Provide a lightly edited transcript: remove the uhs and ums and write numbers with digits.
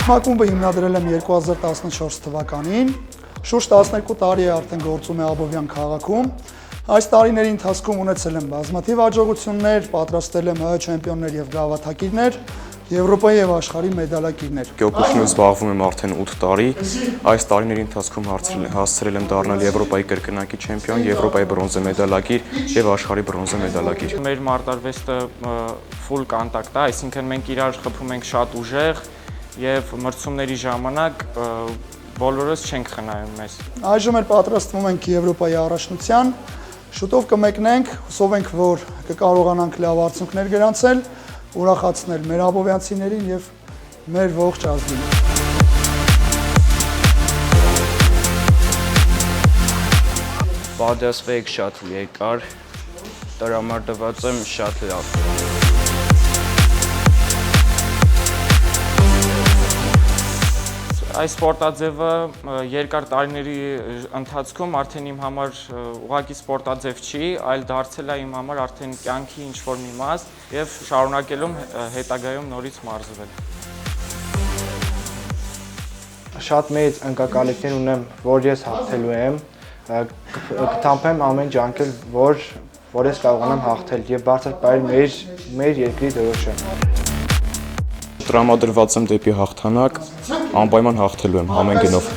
Մակումբը հիմնադրել եմ 2014 թվականին, շուրջ 12 տարի է արդեն գործում է Աբովյան քաղաքում։ Այս տարիների ընթացքում ունեցել եմ բազմաթիվ հաջողություններ, պատրաստել եմ ՀՀ չեմպիոններ եւ գավաթակիրներ, Եվրոպայի եւ աշխարհի մեդալակիրներ։ Գյուղատնտեսությամբ զբաղվում եմ արդեն 8 տարի։ Այս տարիների ընթացքում հասցրել եմ դառնալ Եվրոպայի կրկնակի չեմպիոն, Եվրոպայի բրոնզե մեդալակիր եւ աշխարհի բրոնզե մեդալակիր։ Մեր մարտարվեստը full contact է, այսինքն մենք իրար խփում ենք շատ ուժեղ եւ մրցումների ժամանակ բոլորս չենք խնայում մեզ։ Այժմ էլ պատրաստվում ենք Եվրոպայի առաջնության, շուտով կմեկնենք, հուսով ենք, որ կկարողանանք լավ արդյունքներ գրանցել, ուրախացնել մեր աբովյանցիներին եւ մեր ողջ ազգին։ Պատասխանեք շատ երկար, տրամադրված եմ շատ լավ։ Այս սպորտաձևը երկար տարիների ընթացքում արդեն իմ համար ուղղակի սպորտաձև չի, այլ դարձել է իմ համար արդեն կյանքի ինչ-որ մի մաս եւ շարունակելով հետագայում նորից մարզվել։ Շատ մեծ ընկակալիքներ ունեմ, որ ես հաղթելու եմ, կթամփեմ ամեն ջանքել, որ ես կարողանամ հաղթել եւ բարձրացնել մեր երկրի դրոշը։ Տրամադրված եմ դեպի հաղթանակ, անպայման հաղթելու եմ ամեն գնով։